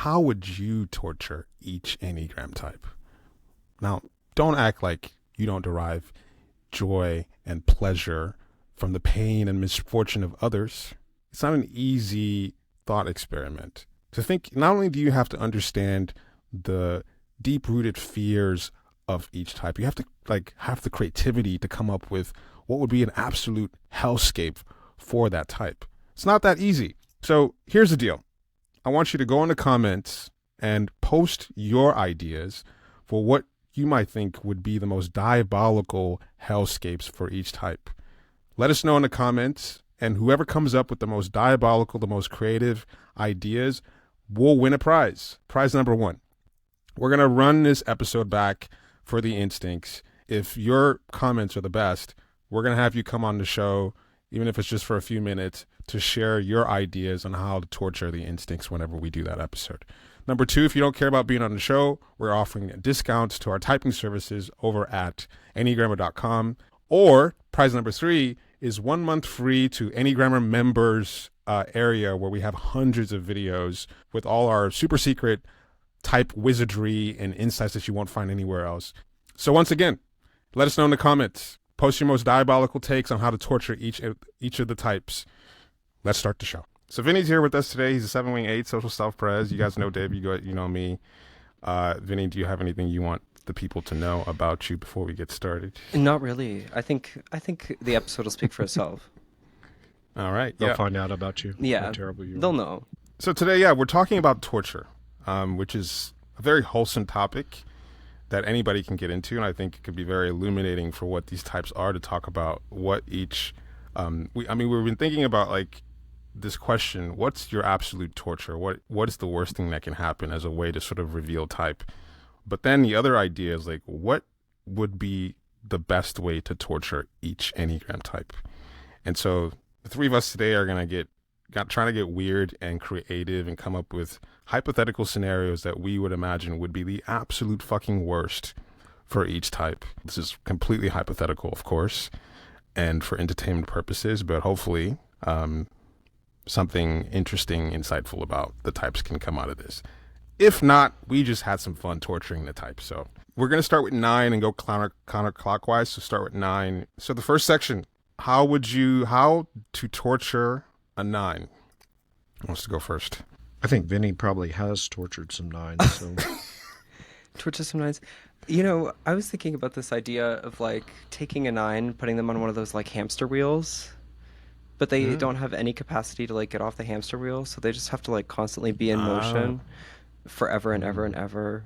how would you torture each Enneagram type? Now, don't act like you don't derive joy and pleasure from the pain and misfortune of others. It's not an easy thought experiment. To think, not only do you have to understand the deep-rooted fears of each type, you have to have the creativity to come up with what would be an absolute hellscape for that type. It's not that easy. So here's the deal. I want you to go in the comments and post your ideas for what you might think would be the most diabolical hellscapes for each type. Let us know in the comments, and whoever comes up with the most diabolical, the most creative ideas will win a prize. Prize number 1. We're going to run this episode back for the instincts. If your comments are the best, we're going to have you come on the show, even if it's just for a few minutes, to share your ideas on how to torture the instincts whenever we do that episode. Number 2, if you don't care about being on the show, we're offering discounts to our typing services over at Enneagrammer.com. Or prize number 3 is 1 month free to Enneagrammer members area, where we have hundreds of videos with all our super secret type wizardry and insights that you won't find anywhere else. So once again, let us know in the comments. Post your most diabolical takes on how to torture each of the types. Let's start the show. So Vinny's here with us today. He's a 7-wing 8 social self-pres. You guys know Dave. You know me. Vinny, do you have anything you want the people to know about you before we get started? Not really. I think the episode will speak for itself. All right. They'll find out about you. Yeah. How terrible you are. They'll know. So today, we're talking about torture, which is a very wholesome topic that anybody can get into, and I think it could be very illuminating for what these types are, to talk about what each. We've been thinking about this question: what's your absolute torture? What is the worst thing that can happen, as a way to sort of reveal type? But then the other idea is what would be the best way to torture each Enneagram type? And so the three of us today are trying to get weird and creative and come up with hypothetical scenarios that we would imagine would be the absolute fucking worst for each type. This is completely hypothetical, of course, and for entertainment purposes, but hopefully something interesting, insightful about the types can come out of this. If not, we just had some fun torturing the types. So we're going to start with 9 and go counterclockwise. So start with 9. So the first section, how to torture a 9? Who wants to go first? I think Vinny probably has tortured some 9s. So. Torture some 9s. I was thinking about this idea of taking a 9, putting them on one of those hamster wheels, but they don't have any capacity to get off the hamster wheel, so they just have to constantly be in motion forever and ever and ever.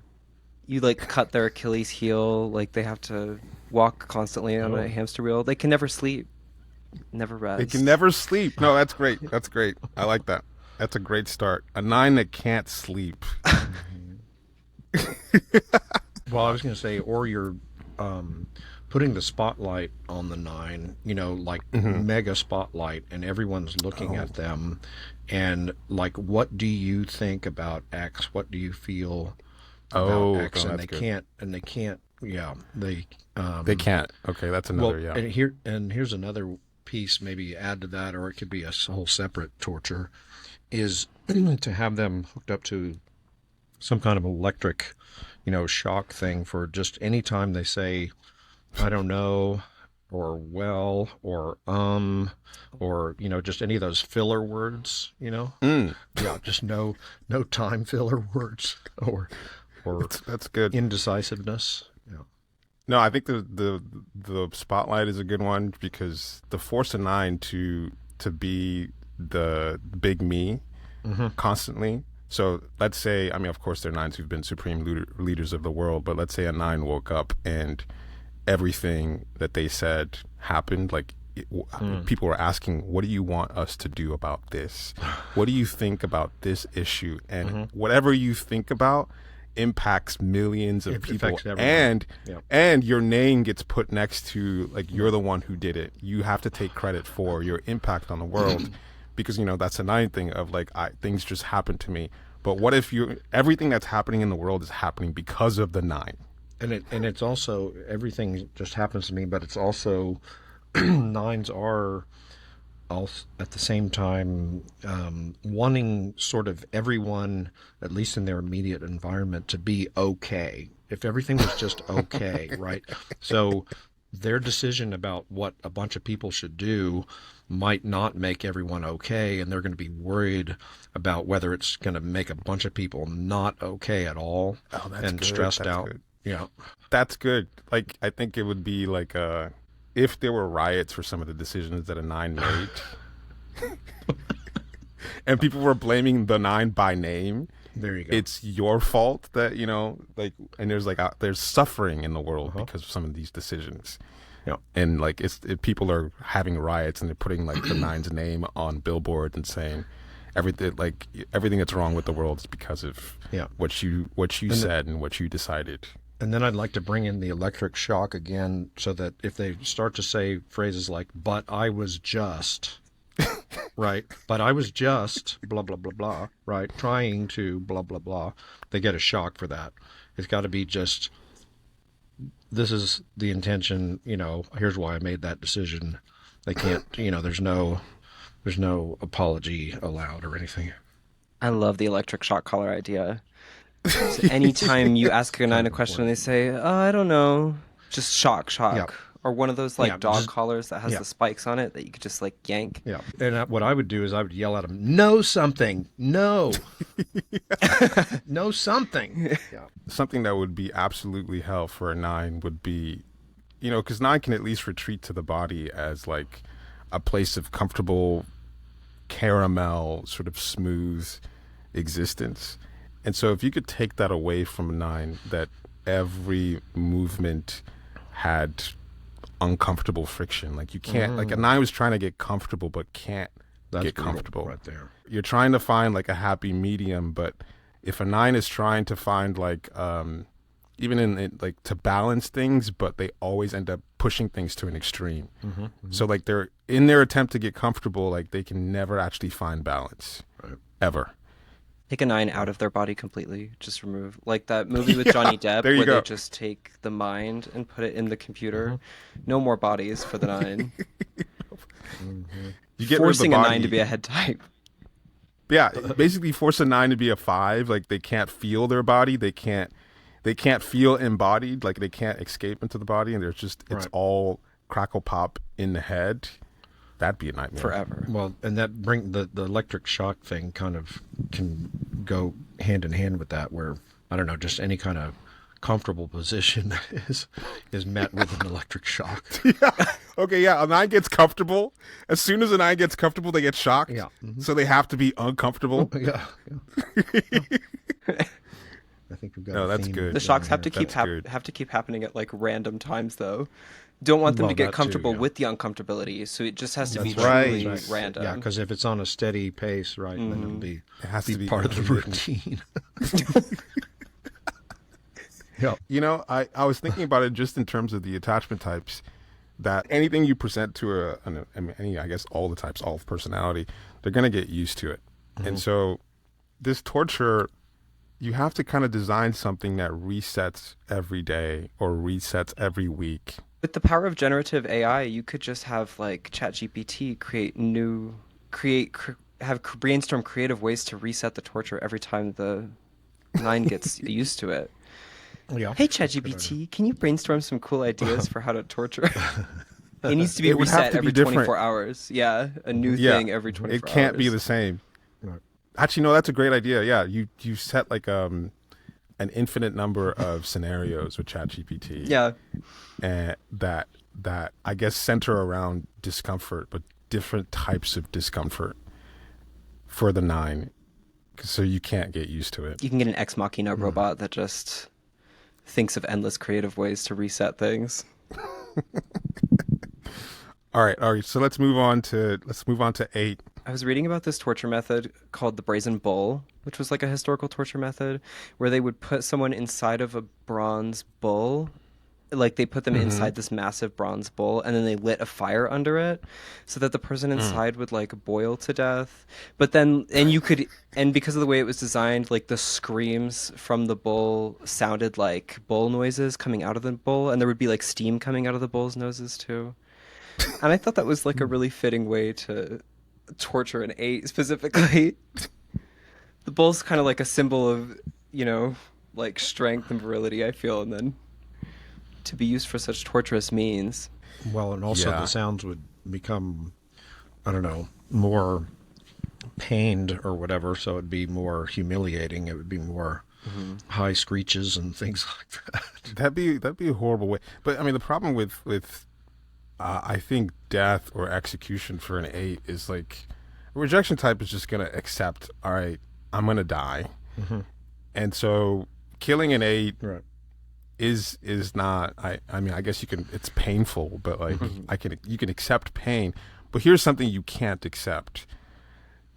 You cut their Achilles heel, they have to walk constantly on a hamster wheel. They can never sleep, never rest. They can never sleep. No, that's great. That's great. I like that. That's a great start. A 9 that can't sleep. Well, I was going to say, or you're putting the spotlight on the 9, mega spotlight, and everyone's looking at them, and what do you think about X? What do you feel about X? And they can't. Yeah, they can't. Okay, that's another. And here's another piece. Maybe add to that, or it could be a whole separate torture. Is to have them hooked up to some kind of electric, shock thing for just any time they say, I don't know, or well, or or just any of those filler words, Yeah, just no time filler words, or that's good. Indecisiveness. Yeah. No, I think the spotlight is a good one, because the force a 9 to be the big me constantly. So let's say, of course, there are 9s who've been supreme leaders of the world, but let's say a 9 woke up and everything that they said happened. People were asking, what do you want us to do about this? What do you think about this issue? And whatever you think about impacts millions of people, and your name gets put next to you're the one who did it. You have to take credit for your impact on the world. Because that's a 9 thing of things just happen to me. But what if everything that's happening in the world is happening because of the 9? And it's also, everything just happens to me, but it's also 9s are also at the same time wanting sort of everyone, at least in their immediate environment, to be okay. If everything was just okay, right? So their decision about what a bunch of people should do might not make everyone okay, and they're going to be worried about whether it's going to make a bunch of people not okay at all, Oh, that's and good. stressed That's out. good. Yeah. That's good. Like, I think it would be like if there were riots for some of the decisions that a nine made, and people were blaming the nine by name, There you go. it's your fault that, like, and there's suffering in the world because of some of these decisions. Yeah. And like, people are having riots and they're putting like the nine's name on billboards and saying everything that's wrong with the world is because of Yeah. what you said and what you decided. And then I'd like to bring in the electric shock again, so that if they start to say phrases like, but I was just, right? But I was just, blah, blah, blah, blah, right? Trying to, blah, blah, blah. They get a shock for that. It's got to be just, this is the intention, here's why I made that decision. They can't, there's no apology allowed or anything. I love the electric shock collar idea. So anytime you ask a nine a question and they say, I don't know, just shock. Yeah. Or one of those Yeah, dog just- collars that has yeah. the spikes on it that you could just yank. Yeah. And what I would do is I would yell at them, know something. No. Know something. Yeah. Something that would be absolutely hell for a nine would be, because nine can at least retreat to the body as like a place of comfortable caramel, sort of smooth existence. And so if you could take that away from a nine, that every movement had uncomfortable friction. Like you can't, like a nine was trying to get comfortable but can't That's get brutal comfortable. right there. You're trying to find like a happy medium, but if a nine is trying to find like even in like to balance things, but they always end up pushing things to an extreme. So like they're in their attempt to get comfortable, like they can never actually find balance. Right. Ever. Take a nine out of their body completely. Just remove, like that movie with Johnny Depp there you where go. they just take the mind and put it in the computer. No more bodies for the nine. You get Forcing rid a of the nine to body. be a head type. Yeah, basically force a nine to be a five. Like they can't feel their body. They can't feel embodied. Like they can't escape into the body, and there's just it's Right. all crackle pop in the head. That'd be a nightmare. Forever. Well, and that bring the electric shock thing kind of can go hand in hand with that, where I don't know, just any kind of comfortable position is met with an electric shock. Okay, yeah, a nine gets comfortable. As soon as a nine gets comfortable, they get shocked. Yeah. So they have to be uncomfortable. Yeah. I think we've got. No, a that's theme good. The shocks have to That's keep good. have to keep happening at random times though. Don't want them Well, to get that too, comfortable yeah. with the uncomfortability, so it just has to be That's truly right. random. Yeah, because if it's on a steady pace, right, then it'll be It has to be part of the intermittent. routine. Yeah. I was thinking about it just in terms of the attachment types, that anything you present to I guess all the types, all of personality, they're going to get used to it. And so this torture, you have to kind of design something that resets every day or resets every week. With the power of generative AI, you could just have ChatGPT brainstorm creative ways to reset the torture every time the nine gets used to it. Yeah. Hey ChatGPT, can you brainstorm some cool ideas for how to torture? It needs to be It would have reset to be every different. 24 hours. Yeah, a new thing every 24 hours. It can't be the same. Right. Actually, no, that's a great idea. Yeah, you set like an infinite number of scenarios with ChatGPT. Yeah. And that I guess center around discomfort, but different types of discomfort for the nine, so you can't get used to it. You can get an Ex Machina robot that just thinks of endless creative ways to reset things. All right. So let's move on to 8. I was reading about this torture method called the brazen bull, which was like a historical torture method where they would put someone inside of a bronze bull. Like they put them inside this massive bronze bull and then they lit a fire under it so that the person inside would boil to death. But then, and because of the way it was designed, the screams from the bull sounded like bull noises coming out of the bull, and there would be steam coming out of the bull's noses too. And I thought that was like a really fitting way to torture an 8 specifically. The bull's kind of like a symbol of, you know, like strength and virility, I feel, and then to be used for such torturous means. Well, and also Yeah. the sounds would become, I don't know, more pained or whatever, so it'd be more humiliating. It would be more high screeches and things like that. That'd be a horrible way. But I mean, the problem with I think death or execution for an 8 is like a rejection type is just gonna accept. All right, I'm gonna die, and so killing an 8 Right. is not. I mean, I guess you can. It's painful, but like you can accept pain. But here's something you can't accept: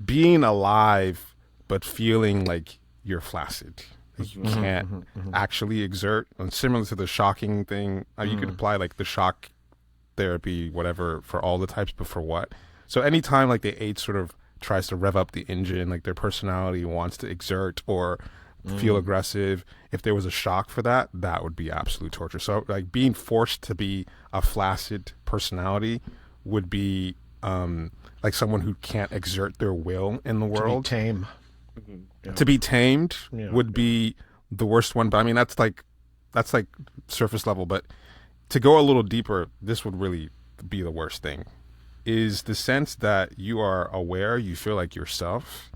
being alive but feeling like you're flaccid. Like you can't actually exert. And similar to the shocking thing, you could apply like the shock therapy, whatever, for all the types, but for what? So anytime like the 8 sort of tries to rev up the engine, like their personality wants to exert or feel aggressive, if there was a shock for that, that would be absolute torture. So like being forced to be a flaccid personality would be like someone who can't exert their will in the To be world. tame. To be tamed Yeah, would be the worst one. But I mean, that's like surface level. But to go a little deeper, this would really be the worst thing. Is the sense that you are aware, you feel like yourself,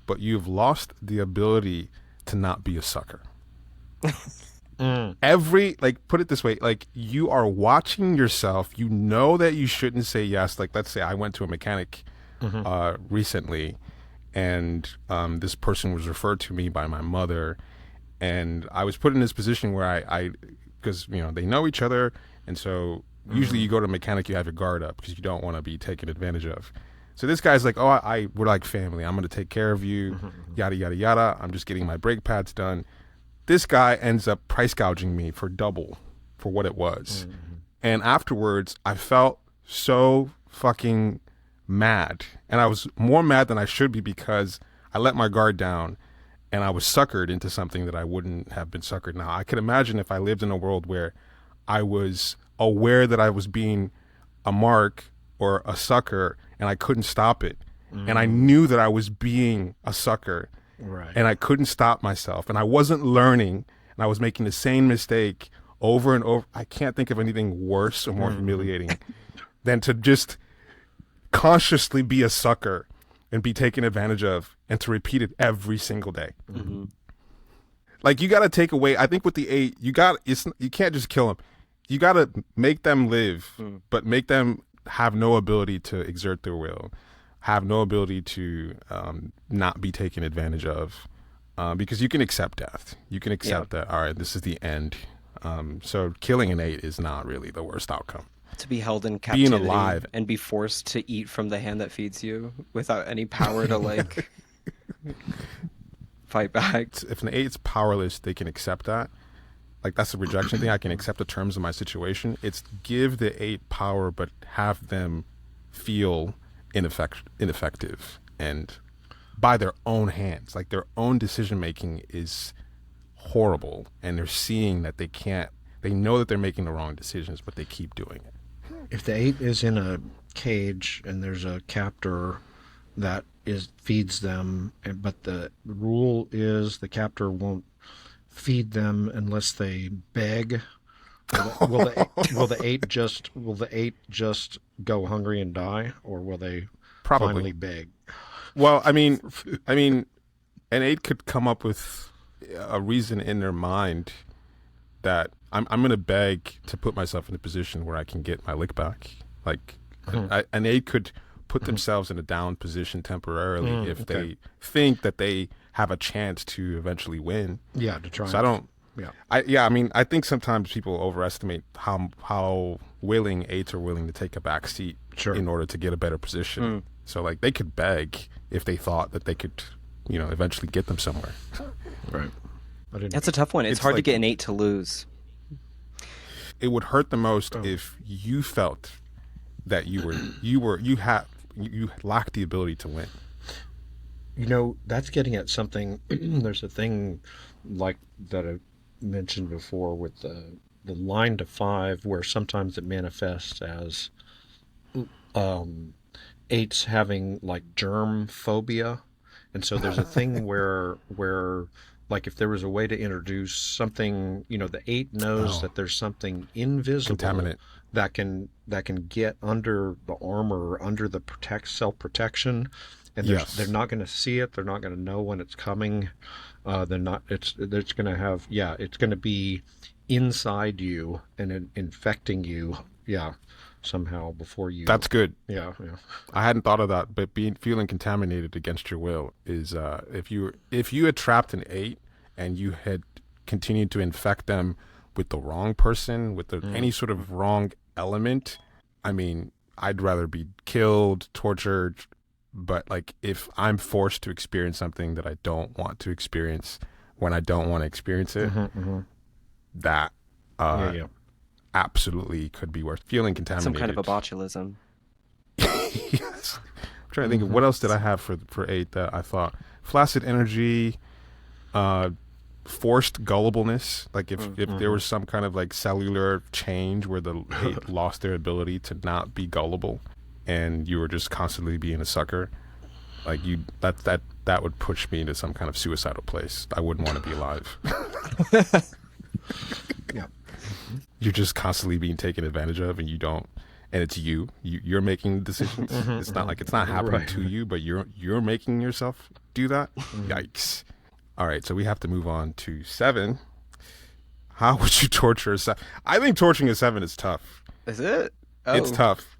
but you've lost the ability to not be a sucker. Every, like, put it this way, like, you are watching yourself, you know that you shouldn't say yes. Like, let's say I went to a mechanic recently, and this person was referred to me by my mother, and I was put in this position where I because, you know, they know each other, and so usually you go to a mechanic, you have your guard up because you don't want to be taken advantage of. So this guy's like, oh, we're like family. I'm going to take care of you, yada, yada, yada. I'm just getting my brake pads done. This guy ends up price gouging me for double for what it was. And afterwards, I felt so fucking mad. And I was more mad than I should be because I let my guard down and I was suckered into something that I wouldn't have been suckered. Now, I could imagine if I lived in a world where I was aware that I was being a mark or a sucker and I couldn't stop it. And I knew that I was being a sucker. Right. And I couldn't stop myself. And I wasn't learning. And I was making the same mistake over and over. I can't think of anything worse or more humiliating than to just consciously be a sucker and be taken advantage of and to repeat it every single day. Like, you got to take away, I think with the 8, you can't just kill them. You got to make them live, but make them have no ability to exert their will, have no ability to not be taken advantage of, because you can accept death. You can accept that, all right, this is the end. So killing an 8 is not really the worst outcome. To be held in captivity Being alive. and be forced to eat from the hand that feeds you without any power to like fight back. If an 8's powerless, they can accept that. Like, that's the rejection thing. I can accept the terms of my situation. It's give the 8 power, but have them feel ineffective and by their own hands. Like, their own decision making is horrible, and they're seeing that they know that they're making the wrong decisions, but they keep doing it. If the 8 is in a cage and there's a captor that feeds them, but the rule is the captor won't feed them unless they beg, will the 8 just go hungry and die, or will they Probably finally beg? Well, I mean, an 8 could come up with a reason in their mind that I'm going to beg to put myself in a position where I can get my lick back. Like, an 8 could put themselves in a down position temporarily if they think that they have a chance to eventually win. Yeah, to try. So I don't. Yeah. I mean, I think sometimes people overestimate how willing 8s are willing to take a back seat in order to get a better position. So, like, they could beg if they thought that they could, eventually get them somewhere. Right. That's a tough one. It's hard to get an 8 to lose. It would hurt the most if you felt that you lacked the ability to win. That's getting at something. There's a thing like that I mentioned before with the line to 5, where sometimes it manifests as eights having like germ phobia, and so there's a thing where like if there was a way to introduce something, the eight knows Oh, that there's something invisible contaminant. that can get under the armor, under the self protection, and they're Yes. not going to see it. They're not going to know when it's coming. They're not. It's going to have. Yeah, it's going to be inside you and infecting you. Yeah, somehow before you. That's good. Yeah, yeah. I hadn't thought of that, but feeling contaminated against your will is if you had trapped an eight and you had continued to infect them with the wrong person, with any sort of wrong element. I mean, I'd rather be killed, tortured, but like if I'm forced to experience something that I don't want to experience when I don't want to experience it, that Yeah, yeah. absolutely could be worse. Feeling contaminated. Some kind of a botulism. Yes. I'm trying to think of what else did I have for eight that I thought flaccid energy, forced gullibleness. Like if there was some kind of like cellular change where the eight lost their ability to not be gullible, and you were just constantly being a sucker, like that would push me into some kind of suicidal place. I wouldn't want to be alive. Yeah. You're just constantly being taken advantage of, and you don't. And it's you're making the decisions. It's not like it's not happening Right. to you, but you're making yourself do that. Yikes! All right, so we have to move on to 7. How would you torture a 7? I think torturing a 7 is tough. Is it? It's Oh, tough.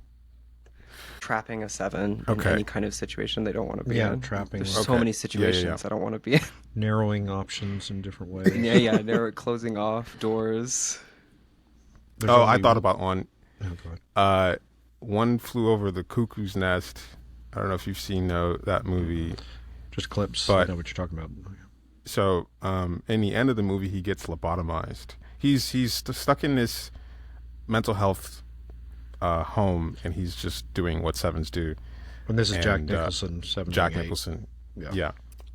trapping a 7 in Okay. any kind of situation they don't want to be Yeah, in. trapping. There's Okay. so many Yeah, situations yeah. I don't want to be in. Narrowing options in different ways. Yeah, they're closing off doors. There's Oh, I only thought about one. Oh, go ahead. One Flew Over the Cuckoo's Nest. I don't know if you've seen that movie. Just clips. But- I know what you're talking about. So, in the end of the movie, he gets lobotomized. He's stuck in this mental health home, and he's just doing what sevens do. And this is Jack And, Nicholson, 78. Jack Nicholson. Yeah.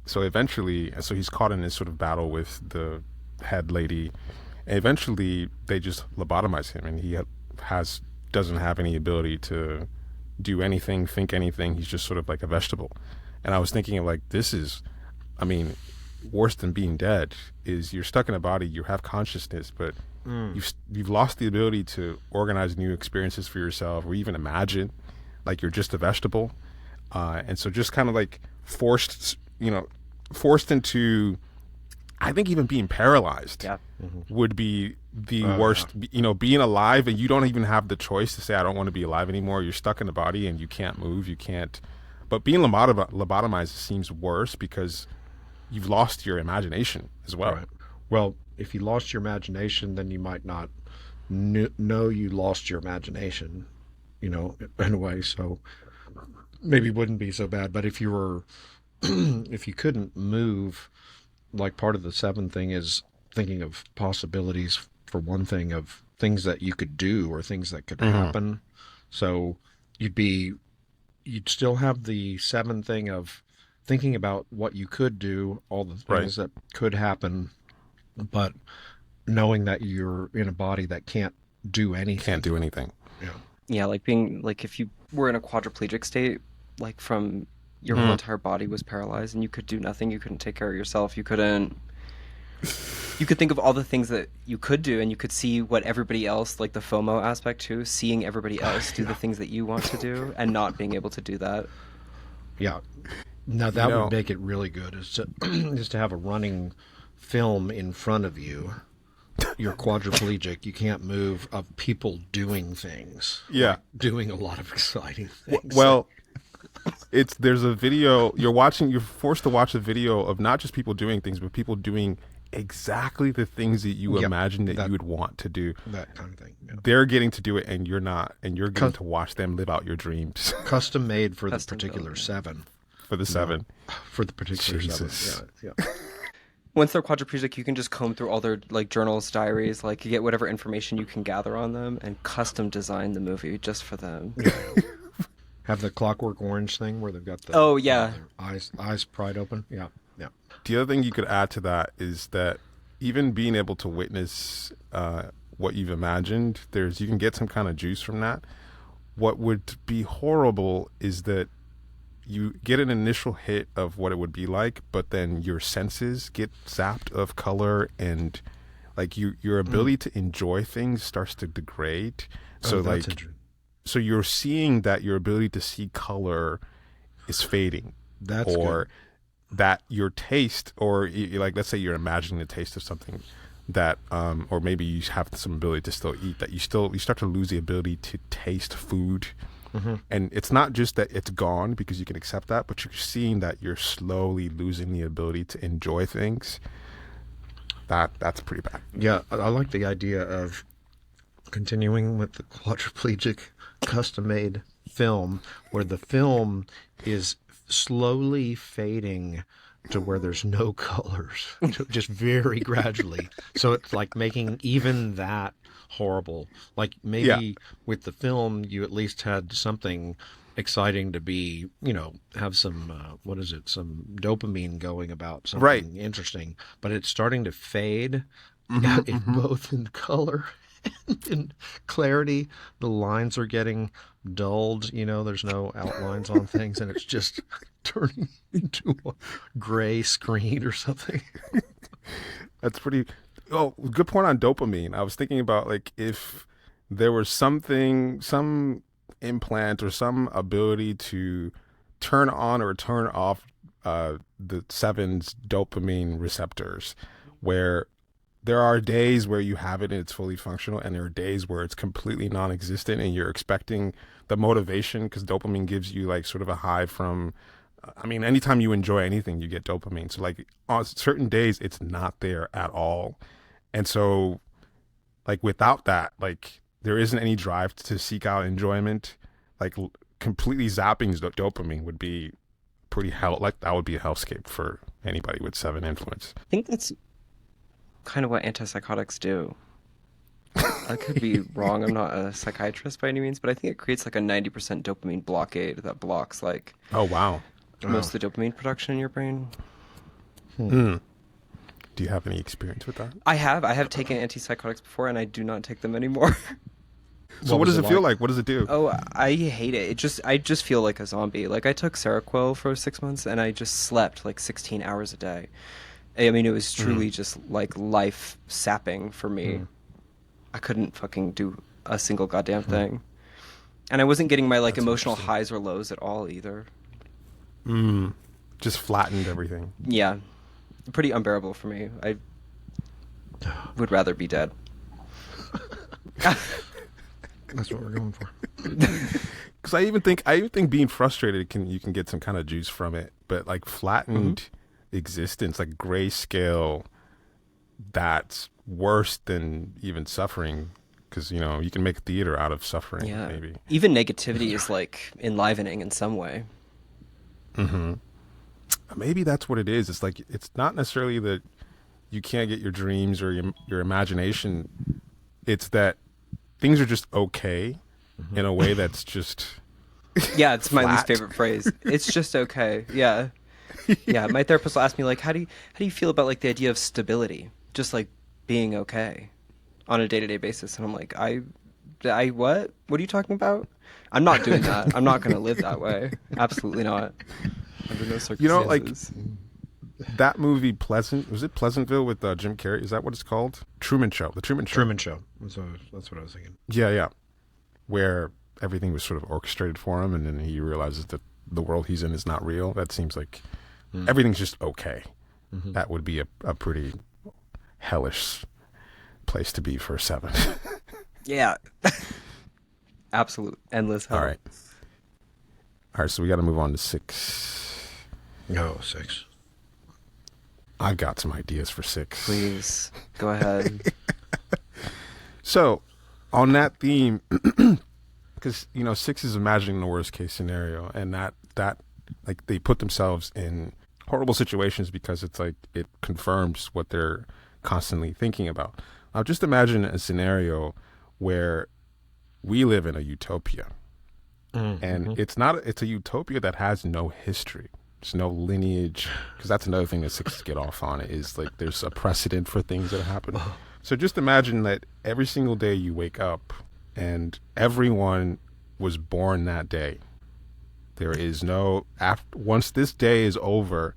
So eventually, he's caught in this sort of battle with the head lady, and eventually they just lobotomize him, and he doesn't have any ability to do anything, think anything. He's just sort of like a vegetable. And I was thinking of like, this is, I mean, worse than being dead is you're stuck in a body, you have consciousness, but you've lost the ability to organize new experiences for yourself or even imagine, like you're just a vegetable. And so just kind of like forced into, I think even being paralyzed Yeah. would be the worst. Being alive and you don't even have the choice to say, I don't want to be alive anymore. You're stuck in the body and you can't move, you can't. But being lobotomized seems worse because you've lost your imagination as well. Right. Well, if you lost your imagination, then you might not know you lost your imagination, in a way. So maybe it wouldn't be so bad. But if you were, if you couldn't move, like part of the 7 thing is thinking of possibilities for one thing of things that you could do or things that could happen. So you'd still have the 7 thing of thinking about what you could do, all the things that could happen, but knowing that you're in a body that can't do anything. Can't do anything. Yeah. Yeah, like being like if you were in a quadriplegic state, like from your whole entire body was paralyzed and you could do nothing, you couldn't take care of yourself, you could think of all the things that you could do and you could see what everybody else, like the FOMO aspect too, seeing everybody else do the things that you want to do and not being able to do that. Yeah. Now that would make it really good is to have a running film in front of you. You're quadriplegic, you can't move, of people doing things. Yeah. Like doing a lot of exciting things. Well, there's a video you're forced to watch a video of not just people doing things, but people doing exactly the things that you imagine that you would want to do. That kind of thing. Yeah. They're getting to do it and you're not, and you're getting to watch them live out your dreams. Custom made for the Custom particular built, 7. For the 7. For the particular Jesus. 7. Yeah. Once they're quadriplegic, you can just comb through all their like journals, diaries, like you get whatever information you can gather on them and custom design the movie just for them. Have the Clockwork Orange thing where they've got the Oh, yeah. their eyes pried open. Yeah. Yeah. The other thing you could add to that is that even being able to witness what you've imagined, you can get some kind of juice from that. what would be horrible is that you get an initial hit of what it would be like, but then your senses get zapped of color, and like your ability to enjoy things starts to degrade. So so you're seeing that your ability to see color is fading. That's or good. that your taste, or like let's say you're imagining the taste of something that or maybe you have some ability to still eat, that you start to lose the ability to taste food. And it's not just that it's gone because you can accept that, but you're seeing that you're slowly losing the ability to enjoy things. That's pretty bad. Yeah, I like the idea of continuing with the quadriplegic custom-made film, where the film is slowly fading to where there's no colors, just very gradually. So it's like making even that horrible. Like maybe with the film, you at least had something exciting to be, have some, some dopamine going about something interesting. But it's starting to fade, both in color and in clarity. The lines are getting dulled, there's no outlines on things, and it's just turning into a gray screen or something. That's pretty. Oh, good point on dopamine. I was thinking about like if there was some implant or some ability to turn on or turn off the seven's dopamine receptors, where there are days where you have it and it's fully functional, and there are days where it's completely non-existent, and you're expecting the motivation, because dopamine gives you like sort of a high from, anytime you enjoy anything, you get dopamine. So like on certain days, it's not there at all. And so like without that, like there isn't any drive to seek out enjoyment. Like completely zapping dopamine would be pretty that would be a hellscape for anybody with 7 influence. I think that's kind of what antipsychotics do. I could be wrong. I'm not a psychiatrist by any means, but I think it creates like a 90% dopamine blockade that blocks like most of the dopamine production in your brain. Do you have any experience with that? I have taken antipsychotics before, and I do not take them anymore. So what does it feel like? What does it do? Oh, I hate it. I just feel like a zombie. Like I took Seroquel for 6 months, and I just slept like 16 hours a day. I mean, it was truly just like life sapping for me. I couldn't fucking do a single goddamn thing. And I wasn't getting my like emotional highs or lows at all either. Just flattened everything. Yeah. Pretty unbearable for me. I would rather be dead. That's what we're going for. Because I even think being frustrated you can get some kind of juice from it, but like flattened existence, like grayscale, that's worse than even suffering, because you can make theater out of suffering. Maybe even negativity is like enlivening in some way. Maybe that's what it is. It's like it's not necessarily that you can't get your dreams or your imagination. It's that things are just okay in a way that's just it's my least favorite phrase. It's just okay. Yeah. My therapist will ask me like, how do you feel about like the idea of stability, just like being okay on a day-to-day basis? And I'm like, I what are you talking about? I'm not doing that. I'm not going to live that way. Absolutely not. Under no circumstances. Like that movie was it Pleasantville with Jim Carrey? Is that what it's called? Truman Show. The Truman Show. Truman Show. That's what I was thinking. Yeah. Where everything was sort of orchestrated for him, and then he realizes that the world he's in is not real. That seems like everything's just okay. That would be a pretty hellish place to be for 7. Yeah. Absolute endless hell. All right, so we got to move on to 6. No, 6. I've got some ideas for 6. Please, go ahead. So, on that theme, because 6 is imagining the worst case scenario, and that like they put themselves in horrible situations because it's like it confirms what they're constantly thinking about. Now, just imagine a scenario where we live in a utopia, and it's a utopia that has no history. There's no lineage, because that's another thing that 6s get off on, is like there's a precedent for things that happen. So just imagine that every single day you wake up and everyone was born that day. There is no once this day is over,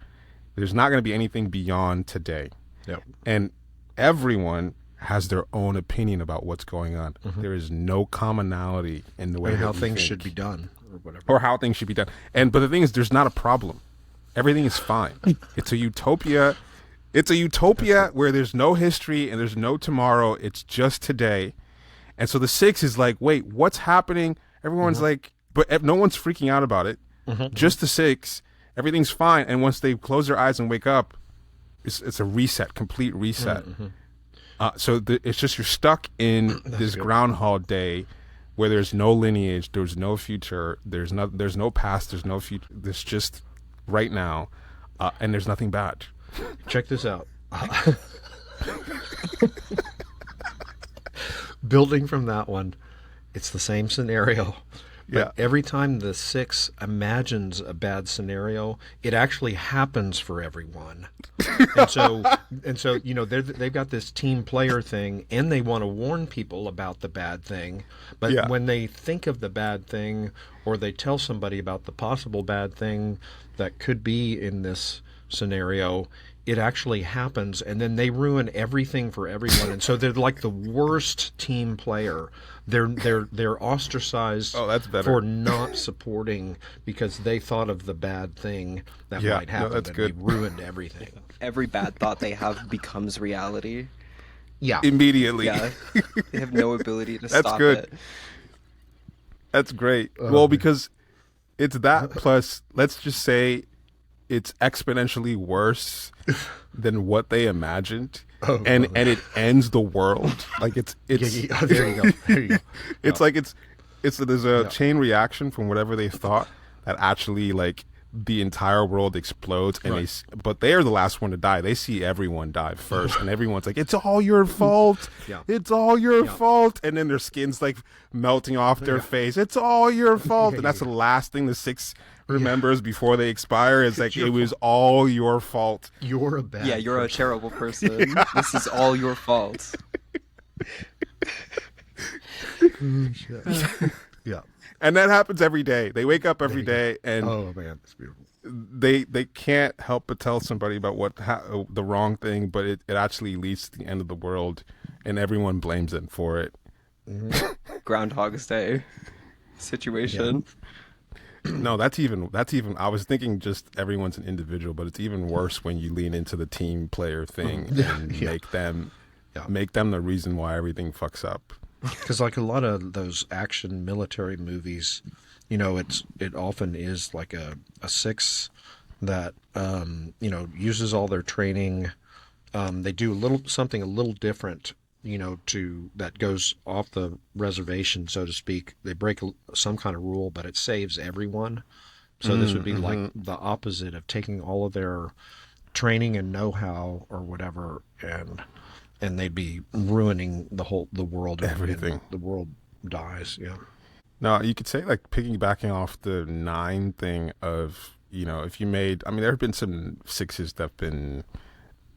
there's not going to be anything beyond today. Yep. And everyone has their own opinion about what's going on. There is no commonality in the way And that how we things think, should be done or whatever. or how things should be done. But the thing is, there's not a problem. Everything is fine. It's a utopia. It's a utopia where there's no history and there's no tomorrow. It's just today. And so the six is like, wait, what's happening? Everyone's like, but no one's freaking out about it. Just the six. Everything's fine. And once they close their eyes and wake up, it's a reset, complete reset. So it's just you're stuck in this Groundhog Day where there's no lineage, there's no future, there's no past, there's no future. There's just right now, and there's nothing bad. Check this out. Building from that one, it's the same scenario. But every time the six imagines a bad scenario, it actually happens for everyone. and so they've got this team player thing, and they want to warn people about the bad thing. But when they think of the bad thing, or they tell somebody about the possible bad thing that could be in this scenario, it actually happens, and then they ruin everything for everyone. And so they're like the worst team player. They're ostracized for not supporting because they thought of the bad thing that might happen, that's and good. they ruined everything. Every bad thought they have becomes reality. Yeah, Immediately. Yeah, they have no ability to That's stop good. it. That's great. Well, because it's that plus, let's just say it's exponentially worse than what they imagined. And it ends the world. Like it's there you go. There you go. it's like there's a chain reaction from whatever they thought that actually like the entire world explodes, and but they're the last one to die. They see everyone die first, and everyone's like, "It's all your fault. It's all your fault." And then their skin's like melting off their face. It's all your fault, and that's the last thing the six remembers before they expire. Is like it was all your fault. You're a bad. Yeah, you're a terrible person. This is all your fault. Yeah. And that happens every day. They wake up every day, and Oh man, it's beautiful. they can't help but tell somebody about the wrong thing, but it actually leads to the end of the world, and everyone blames them for it. Groundhog's Day situation. No, that's even. I was thinking just everyone's an individual, but it's even worse when you lean into the team player thing and make them the reason why everything fucks up. Because like a lot of those action military movies, it often is like a six that uses all their training. They do something a little different, that goes off the reservation, so to speak. They break some kind of rule, but it saves everyone. So this would be like the opposite of taking all of their training and know-how or whatever, and they'd be ruining the world. Everything. And the world dies. Yeah. No, you could say like piggybacking off the 9 thing of, if you made, there have been some sixes that have been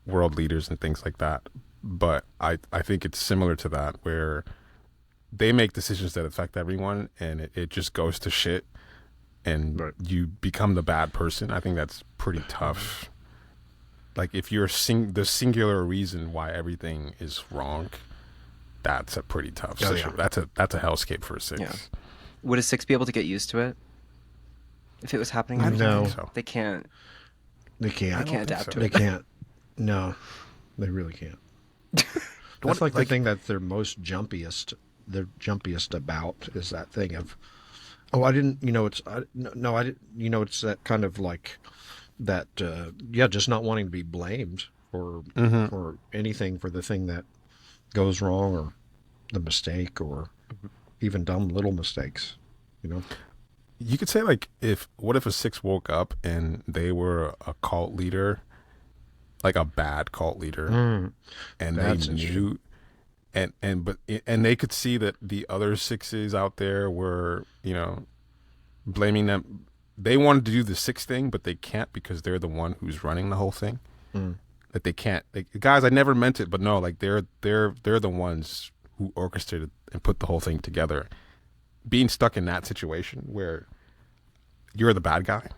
world leaders and things like that. But I think it's similar to that, where they make decisions that affect everyone, and it just goes to shit, and you become the bad person. I think that's pretty tough. Like if you're the singular reason why everything is wrong, that's a pretty tough situation. That's a hellscape for a six. Yeah. Would a six be able to get used to it if it was happening? I don't No. think so. They can't. They can't. They can't adapt to They it. can't. No, they really can't. That's like the thing that they're jumpiest about is that thing of, oh, I didn't, I didn't, it's that kind of like that, just not wanting to be blamed for anything, for the thing that goes wrong, or the mistake, or even dumb little mistakes, You could say like, what if a six woke up and they were a cult leader, like a bad cult leader, and they knew, and they could see that the other sixes out there were, blaming them. They wanted to do the six thing, but they can't because they're the one who's running the whole thing. That they can't. Like, guys, I never meant it, but no, like they're the ones who orchestrated and put the whole thing together, being stuck in that situation where you're the bad guy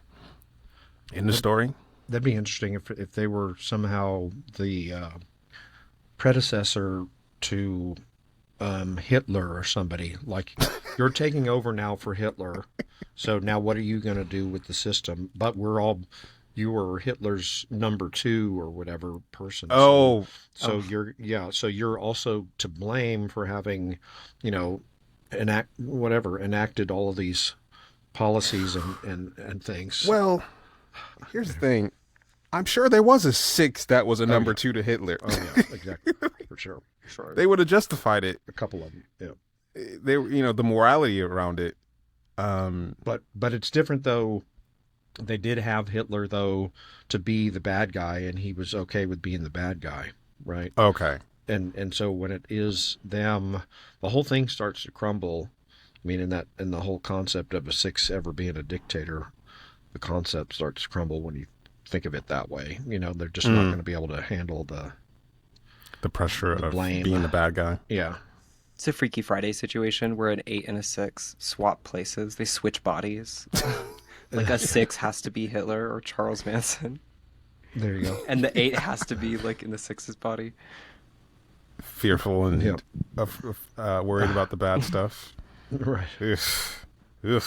in the story. That'd be interesting if they were somehow the predecessor to Hitler or somebody. Like, you're taking over now for Hitler, so now what are you going to do with the system? But you were Hitler's number 2 or whatever person. Oh, so you're also to blame for having, enacted all of these policies and things. well, here's the thing. I'm sure there was a 6 that was a number 2 to Hitler. Oh yeah, exactly, for sure. They would have justified it. A couple of them, yeah. They, the morality around it. But it's different though. They did have Hitler though to be the bad guy, and he was okay with being the bad guy, right? Okay. And so when it is them, the whole thing starts to crumble. I mean, in the whole concept of a 6 ever being a dictator, the concept starts to crumble when you think of it that way. They're just not going to be able to handle the pressure the of blame. being the bad guy. Yeah. It's a Freaky Friday situation where an 8 and a 6 swap places. They switch bodies. Like a 6 has to be Hitler or Charles Manson. There you go. And the 8 has to be like in the 6's body. Fearful and worried about the bad stuff. Right. Ugh.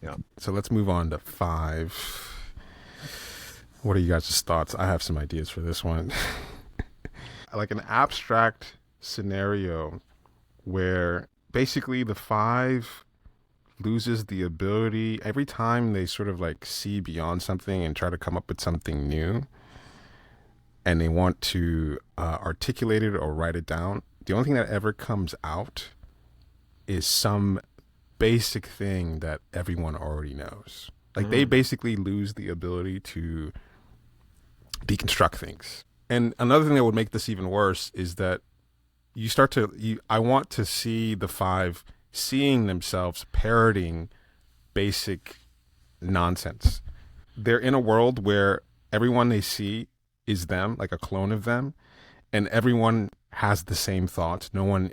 Yeah. So let's move on to 5. What are you guys' thoughts? I have some ideas for this one. Like an abstract scenario where basically the 5 loses the ability every time they sort of like see beyond something and try to come up with something new, and they want to articulate it or write it down. The only thing that ever comes out is some basic thing that everyone already knows. Like they basically lose the ability to deconstruct things. And another thing that would make this even worse is that I want to see the 5 seeing themselves parroting basic nonsense. They're in a world where everyone they see is them, like a clone of them, and everyone has the same thoughts. No one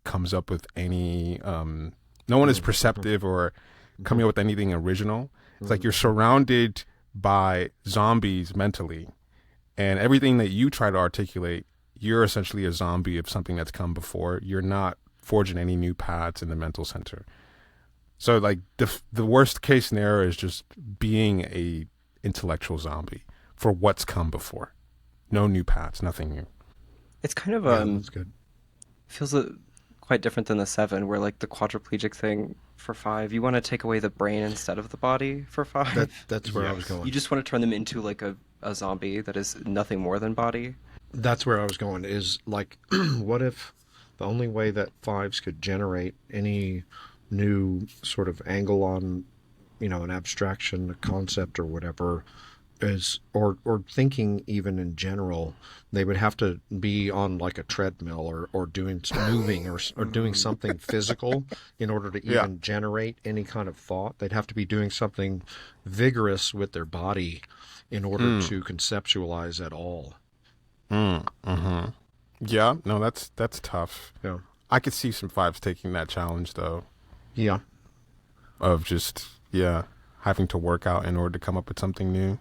comes up with any, no one is perceptive or coming up with anything original. It's like you're surrounded by zombies mentally, and everything that you try to articulate, you're essentially a zombie of something that's come before. You're not forging any new paths in the mental center. So like the worst case scenario is just being a intellectual zombie for what's come before. No new paths, nothing new. It's kind of That's good. feels quite different than the 7, where like the quadriplegic thing for 5, you want to take away the brain instead of the body for 5. That's where I was going. You just want to turn them into like a zombie that is nothing more than body. That's where I was going, is like, what if the only way that 5s could generate any new sort of angle on, an abstraction, a concept or whatever, is, or thinking even in general, they would have to be on like a treadmill or doing moving or doing something physical in order to even generate any kind of thought. They'd have to be doing something vigorous with their body in order to conceptualize at all. Yeah, no, that's tough. Yeah. I could see some 5s taking that challenge though. Yeah. Of just having to work out in order to come up with something new.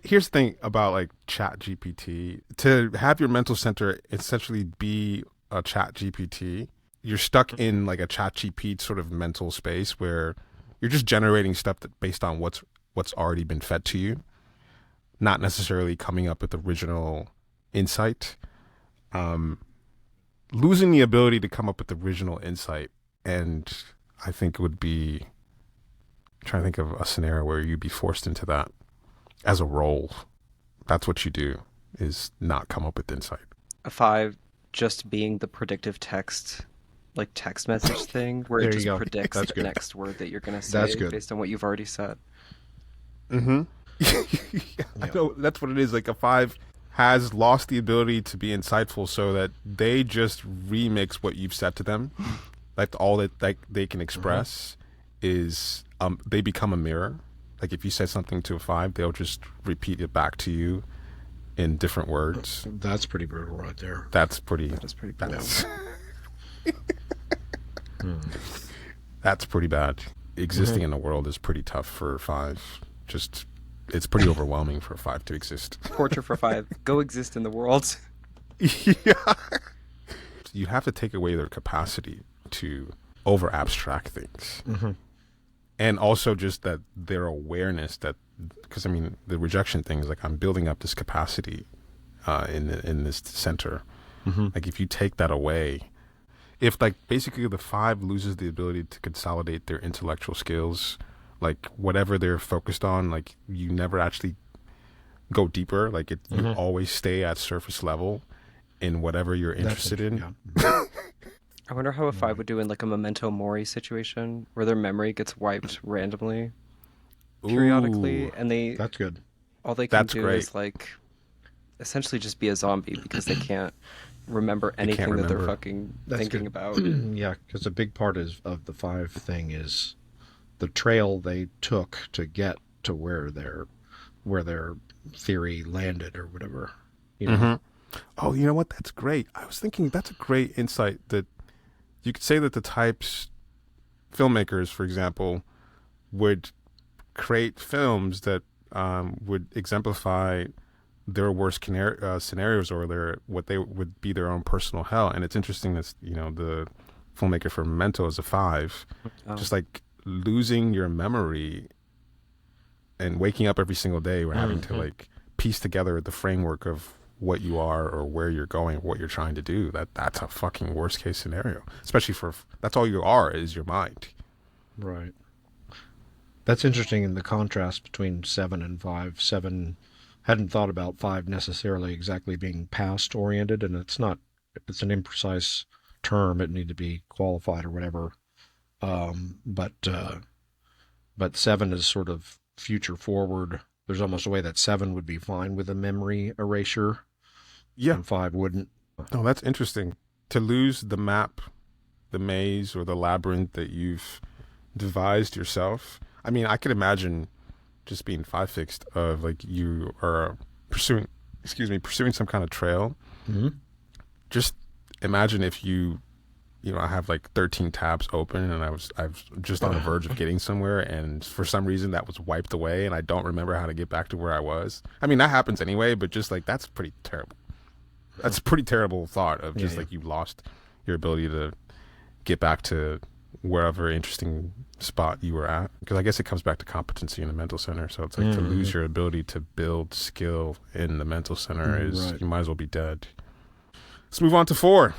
Here's the thing about like Chat GPT. To have your mental center essentially be a Chat GPT, you're stuck in like a Chat GPT sort of mental space where you're just generating stuff based on what's already been fed to you, not necessarily coming up with original insight. Losing the ability to come up with original insight, and I think it would be, I'm trying to think of a scenario where you'd be forced into that as a role. That's what you do, is not come up with insight. A 5 just being the predictive text, like text message thing, where There it you just go. predicts That's the good. next word that you're going to say That's good. based on what you've already said. I know that's what it is. Like a 5 has lost the ability to be insightful, so that they just remix what you've said to them. Like all that they can express is they become a mirror. Like if you said something to a 5, they'll just repeat it back to you in different words. That's pretty brutal right there. That is pretty brutal. That's pretty bad. Existing in the world is pretty tough for 5. Just, it's pretty overwhelming for 5 to exist. Torture for 5. Go exist in the world. Yeah. You have to take away their capacity to over abstract things. And also just that their awareness that, because I mean, the rejection thing is like, I'm building up this capacity in this center. Like if you take that away, if like basically the 5 loses the ability to consolidate their intellectual skills, like whatever they're focused on, like you never actually go deeper. Like you always stay at surface level in whatever you're interested in. I wonder how a 5 would do in like a memento mori situation where their memory gets wiped randomly, periodically, and That's good. all they can do is like essentially just be a zombie because they can't remember anything that they're fucking thinking about. Yeah, because a big part of the 5 thing is the trail they took to get to where their theory landed or whatever. You know? Oh, you know what? That's great. I was thinking that's a great insight that you could say that the types, filmmakers, for example, would create films that would exemplify their worst scenarios or what they would be their own personal hell. And it's interesting that, you know, the filmmaker for Memento is a 5. Just like losing your memory and waking up every single day or having to like piece together the framework of what you are or where you're going, what you're trying to do. That's a fucking worst case scenario, especially for that's all you are is your mind. Right. That's interesting in the contrast between 7 and 5. 7 hadn't thought about 5 necessarily exactly being past oriented, and it's an imprecise term. It need to be qualified or whatever. But 7 is sort of future forward. There's almost a way that 7 would be fine with a memory erasure. Yeah. And 5 wouldn't. Oh, that's interesting. To lose the map, the maze, or the labyrinth that you've devised yourself. I mean, I could imagine just being 5 fixed of like you are pursuing some kind of trail. Just imagine if you know, I have like 13 tabs open and I was just on the verge of getting somewhere, and for some reason that was wiped away and I don't remember how to get back to where I was. I mean, that happens anyway, but just like that's pretty terrible. That's a pretty terrible thought of just like you lost your ability to get back to wherever interesting spot you were at. Because I guess it comes back to competency in the mental center. So it's like to lose your ability to build skill in the mental center is you might as well be dead. Let's move on to 4.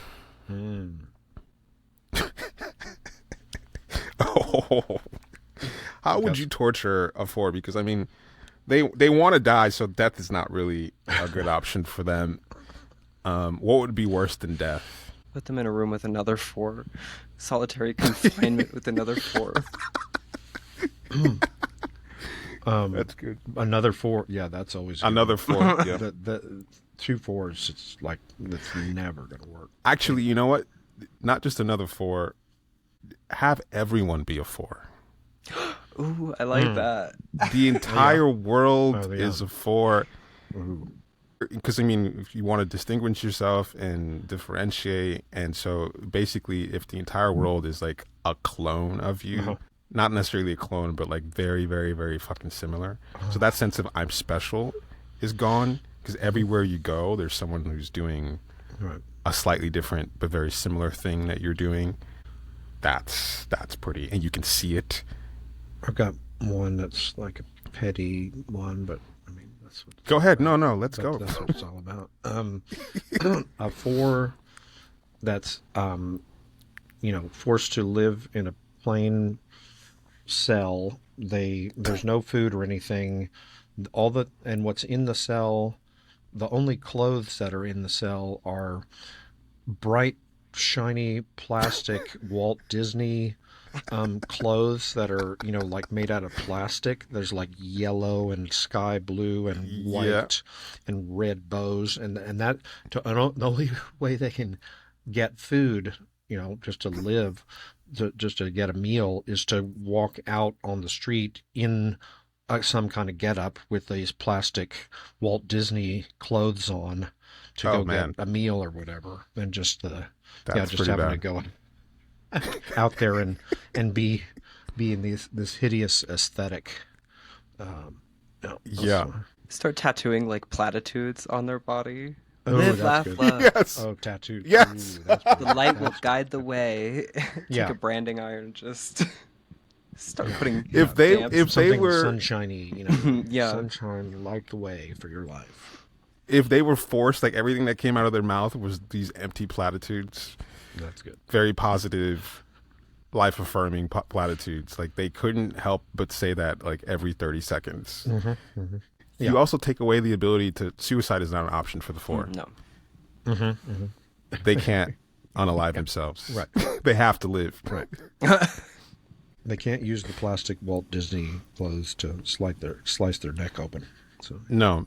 Oh, how would you torture a 4? Because I mean, they want to die, so death is not really a good option for them. What would be worse than death? Put them in a room with another 4. Solitary confinement with another 4. That's good. Another 4. Yeah, that's always good. Another 4. Yeah. The 2 4s, it's like that's never gonna work. Actually, you know what? Not just another 4. Have everyone be a 4. Ooh, I like that. The entire world is a 4. Because I mean, if you want to distinguish yourself and differentiate, and so basically, if the entire world is like a clone of you, not necessarily a clone, but like very, very, very fucking similar. So that sense of I'm special is gone, because everywhere you go, there's someone who's doing a slightly different but very similar thing that you're doing. That's pretty, and you can see it. I've got one that's like a petty one, but I mean that's what. Go ahead. No, let's go. That's what it's all about. A 4 that's forced to live in a plain cell. There's no food or anything. And what's in the cell, the only clothes that are in the cell are bright, shiny plastic Walt Disney clothes that are like made out of plastic. There's like yellow and sky blue and white and red bows, and that the only way they can get food, just to live, just to get a meal, is to walk out on the street in some kind of getup with these plastic Walt Disney clothes on to get a meal or whatever. And just That's just pretty having bad. to go out there and be in this hideous aesthetic. No, Yeah. Start tattooing like platitudes on their body. Oh, Live, that's laugh, good. love. Yes. Oh, tattoo. Yes. Ooh, that's The pretty- light will that's- guide the way. Take Yeah. a branding iron, just start putting. If they stamps. if they Something were sunshiny, you know, Yeah. sunshine light the way for your life. if they were forced, like everything that came out of their mouth was these empty platitudes, That's good. very positive, life affirming platitudes. Like they couldn't help but say that like every 30 seconds. Yeah. You also take away the ability to suicide is not an option for the four. No. They can't unalive themselves. Right. They have to live. Right. They can't use the plastic Walt Disney clothes to slice their neck open. So No.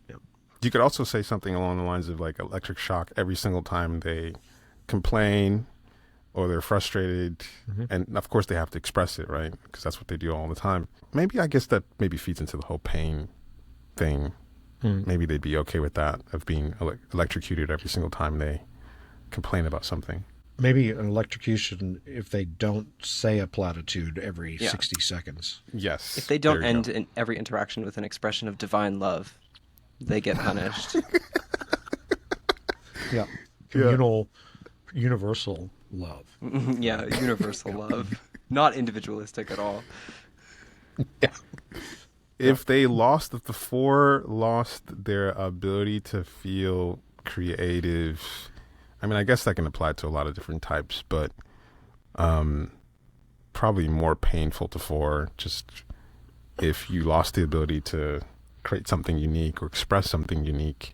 Yep. You could also say something along the lines of like electric shock every single time they complain or they're frustrated. And of course they have to express it, right? Because that's what they do all the time. Maybe I guess that maybe feeds into the whole pain thing. Maybe they'd be okay with that, of being electrocuted every single time they complain about something. maybe an electrocution if they don't say a platitude every Yeah. 60 seconds. Yes. If they don't There you end go. in every interaction with an expression of divine love, they get punished. Yeah. Communal, universal love. Yeah, universal love. Not individualistic at all. If the four lost their ability to feel creative, I mean, I guess that can apply to a lot of different types, but probably more painful to four, just if you lost the ability to create something unique or express something unique,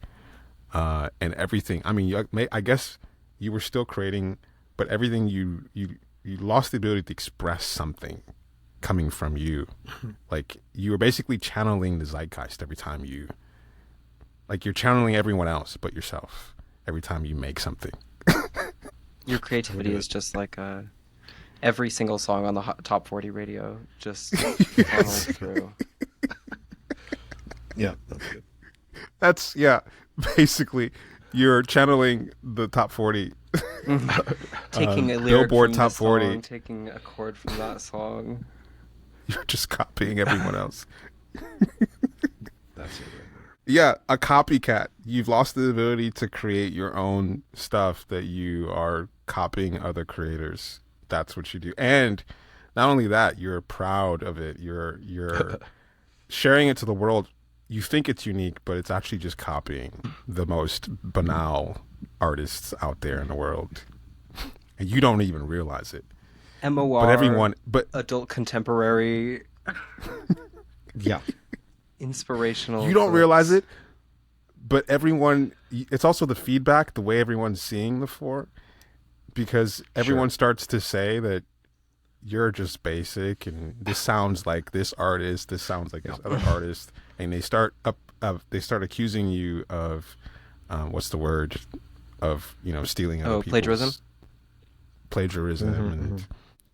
and everything. I mean, I guess you were still creating, but everything you lost the ability to express something coming from you. Like you were basically channeling the zeitgeist every time you're channeling everyone else but yourself every time you make something. Your creativity is just like every single song on the top 40 radio just funnels through. Yeah, that's good. That's basically you're channeling the top 40. Taking a lyric Billboard from top this 40. song, taking a chord from that song. You're just copying everyone else. That's it right there. Yeah, a copycat. You've lost the ability to create your own stuff, that you are copying other creators. That's what you do. And not only that, you're proud of it. You're sharing it to the world. You think it's unique, but it's actually just copying the most banal artists out there in the world. And you don't even realize it. MOR, But adult contemporary, Yeah. inspirational. you don't books. realize it, but everyone, it's also the feedback, the way everyone's seeing the four, because everyone starts to say that you're just basic and this sounds like this artist, this sounds like this other artist, and they start accusing you of what's the word, of stealing other people's plagiarism and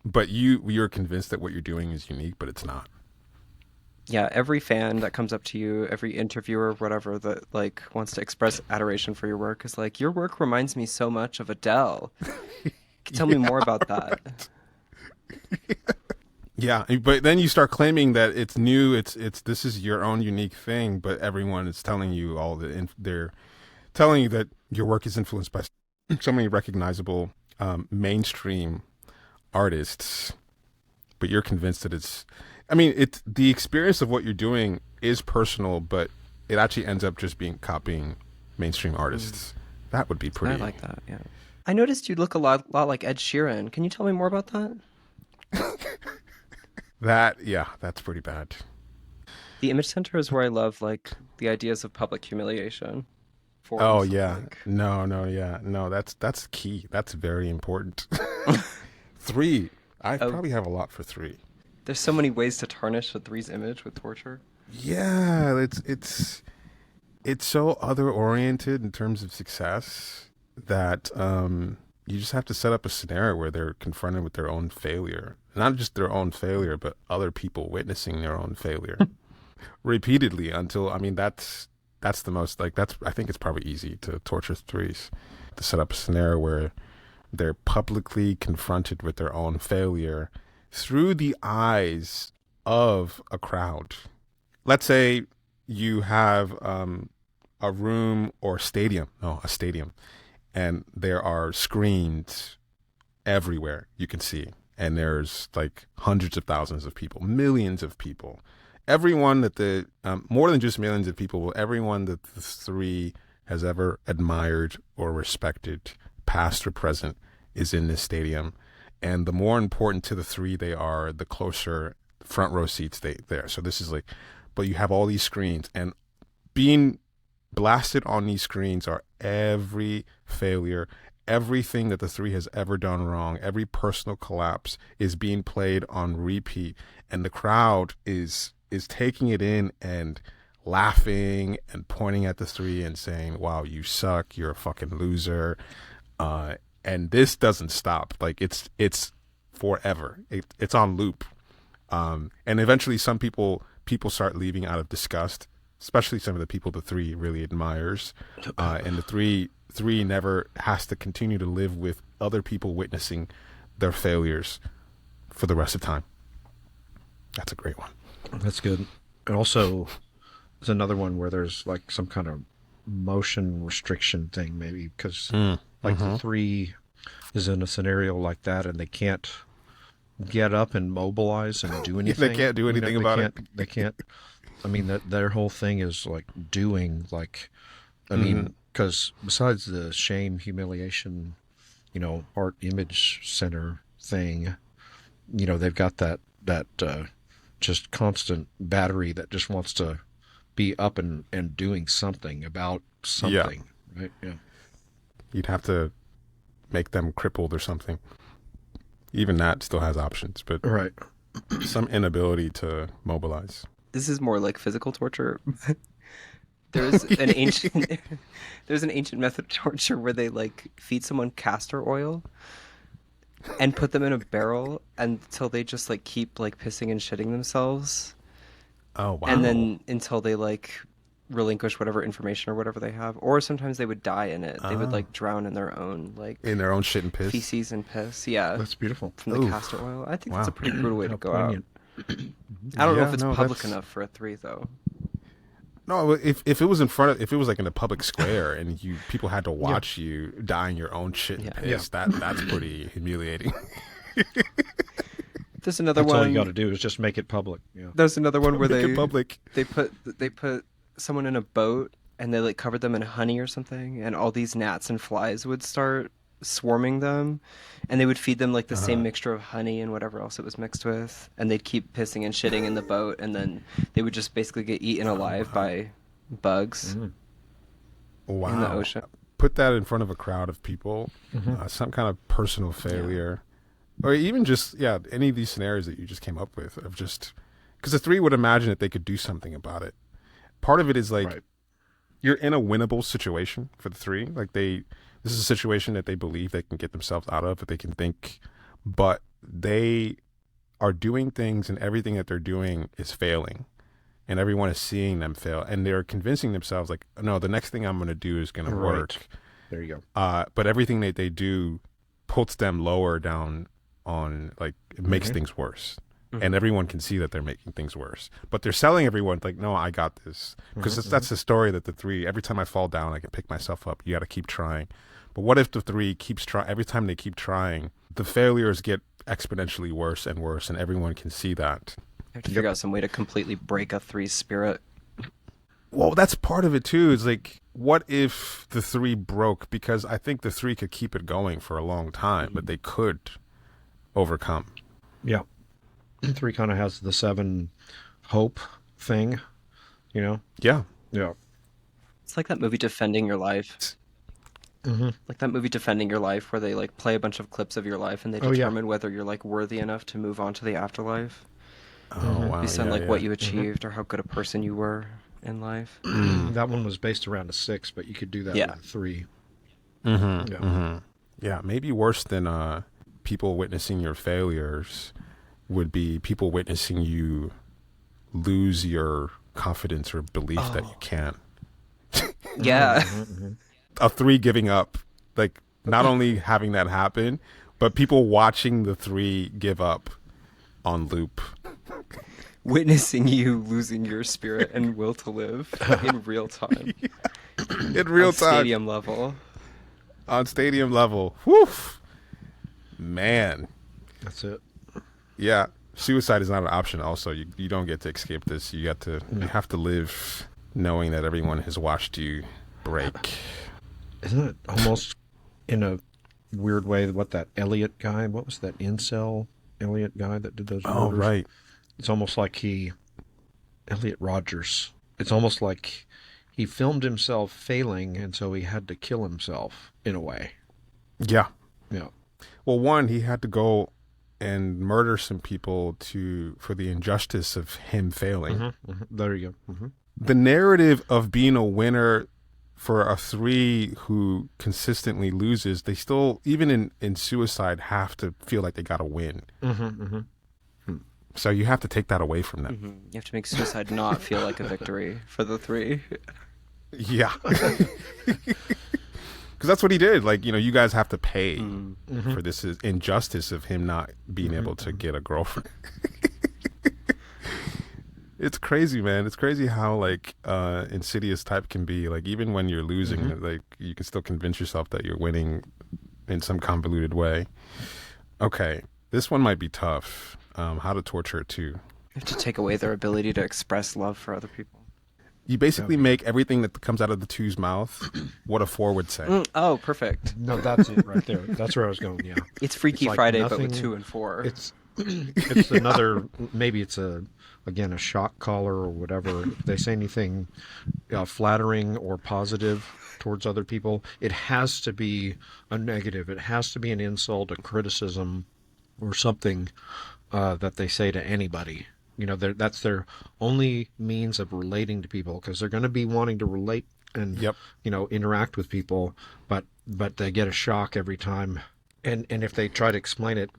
but you're convinced that what you're doing is unique, but it's not. Yeah, every fan that comes up to you, every interviewer, whatever, that like wants to express adoration for your work is like, your work reminds me so much of Adele. Tell me more about that. Yeah, but then you start claiming that it's new, this is your own unique thing, but everyone is telling you they're telling you that your work is influenced by so many recognizable mainstream artists, but you're convinced that it's the experience of what you're doing is personal, but it actually ends up just being copying mainstream artists. That would be pretty. I like that, yeah. I noticed you look a lot like Ed Sheeran. Can you tell me more about that? That's pretty bad. The Image Center is where I love like the ideas of public humiliation. Oh yeah. No, that's key. That's very important. 3. I probably have a lot for 3. There's so many ways to tarnish a 3's image with torture. Yeah, it's so other oriented in terms of success that you just have to set up a scenario where they're confronted with their own failure. Not just their own failure, but other people witnessing their own failure repeatedly until that's the most I think it's probably easy to torture 3s, to set up a scenario where they're publicly confronted with their own failure through the eyes of a crowd. Let's say you have a room or a stadium, and there are screens everywhere you can see. And there's like hundreds of thousands of people, millions of people. Everyone that more than just millions of people, everyone that the three has ever admired or respected, past or present, is in this stadium. And the more important to the three they are, the closer front row seats there. So this is like, but you have all these screens, and being blasted on these screens are every failure, everything that the three has ever done wrong, every personal collapse is being played on repeat, and the crowd is taking it in and laughing and pointing at the three and saying, wow, you suck, you're a fucking loser. And this doesn't stop. Like it's forever. It's on loop. And eventually some people start leaving out of disgust, especially some of the people the three really admires. And the three never has to continue to live with other people witnessing their failures for the rest of time. That's a great one. That's good. And also, there's another one where there's like some kind of motion restriction thing, maybe, because the three is in a scenario like that and they can't get up and mobilize and do anything. They can't do anything about it. They can't. I mean, their whole thing is like doing, like, I mean, because besides the shame, humiliation, art image center thing, they've got that just constant battery that just wants to be up and doing something about something, right? Yeah. You'd have to make them crippled or something. Even that still has options, but right. Some inability to mobilize. This is more like physical torture. There's an ancient method of torture where they like feed someone castor oil and put them in a barrel until they just like keep like pissing and shitting themselves. Oh wow. And then until they like relinquish whatever information or whatever they have, or sometimes they would die in it. They would like drown in their own shit and piss. Feces and piss. Yeah. That's beautiful. From the castor oil. I think that's a pretty brutal way to go out. I don't know if it's public enough for a 3 though. No, if it was if it was like in a public square and people had to watch you die in your own shit and piss, that's pretty humiliating. There's another that's one. All you got to do is just make it public. Yeah. There's another one where they put someone in a boat and they like covered them in honey or something, and all these gnats and flies would start swarming them, and they would feed them like the same mixture of honey and whatever else it was mixed with, and they'd keep pissing and shitting in the boat, and then they would just basically get eaten alive by bugs in the ocean. Put that in front of a crowd of people, some kind of personal failure, or even just any of these scenarios that you just came up with of just because the three would imagine that they could do something about it. Part of it is like you're in a winnable situation for the three, like this is a situation that they believe they can get themselves out of, that they can think, but they are doing things and everything that they're doing is failing, and everyone is seeing them fail, and they're convincing themselves like, no, the next thing I'm going to do is going to work. There you go. But everything that they do puts them lower down on, like, it makes things worse. And everyone can see that they're making things worse, but they're selling everyone like, no, I got this, because that's the story that the three, every time I fall down, I can pick myself up. You got to keep trying. But what if the three keeps trying? Every time they keep trying, the failures get exponentially worse and worse, and everyone can see that. You have to figure out some way to completely break a 3's spirit. Well, that's part of it too. Is like, what if the three broke? Because I think the three could keep it going for a long time, but they could overcome. Yeah. 3 kind of has the 7 hope thing, Yeah. Yeah. It's like that movie Defending Your Life. Like that movie Defending Your Life, where they like play a bunch of clips of your life and they determine whether you're like worthy enough to move on to the afterlife. Oh wow. Based on like what you achieved or how good a person you were in life. That one was based around a 6, but you could do that with a 3. Yeah, maybe worse than people witnessing your failures would be people witnessing you lose your confidence or belief that you can. Yeah. A 3 giving up, like not only having that happen, but people watching the three give up on loop. Witnessing you losing your spirit and will to live in real time. In real On time. stadium level. On stadium level. Whew. Man. That's it. Yeah. Suicide is not an option also. You don't get to escape this. You have to live knowing that everyone has watched you break. Isn't it almost in a weird way what that Elliot guy, what was that incel Elliot guy that did those murders? Oh, right. It's almost like Elliot Rogers. It's almost like he filmed himself failing, and so he had to kill himself in a way. Yeah. Yeah. Well, one, he had to go and murder some people for the injustice of him failing. There you go. The narrative of being a winner for a three who consistently loses, they still, even in suicide, have to feel like they got to win. So you have to take that away from them. You have to make suicide not feel like a victory for the three. Yeah. Because that's what he did. Like, you guys have to pay for this injustice of him not being able to get a girlfriend. It's crazy, man. It's crazy how, like, insidious type can be. Like, even when you're losing, like, you can still convince yourself that you're winning in some convoluted way. Okay. This one might be tough. How to torture two. You have to take away their ability to express love for other people. You basically make everything that comes out of the two's mouth what a four would say. Oh, perfect. No, that's it right there. That's where I was going, yeah. It's Freaky It's like Friday, nothing- but with 2 and 4. It's another, maybe it's a shock collar or whatever. If they say anything flattering or positive towards other people, it has to be a negative. It has to be an insult, a criticism, or something that they say to anybody. That's their only means of relating to people, because they're going to be wanting to relate and interact with people, but they get a shock every time. And if they try to explain it,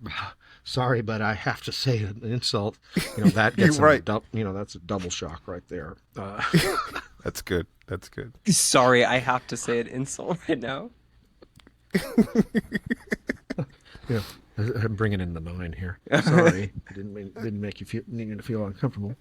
sorry, but I have to say an insult, that gets them right. That's a double shock right there. That's good. That's good. Sorry, I have to say an insult right now. Yeah. I'm bringing in the 9 here. Sorry, I didn't make you need to feel uncomfortable.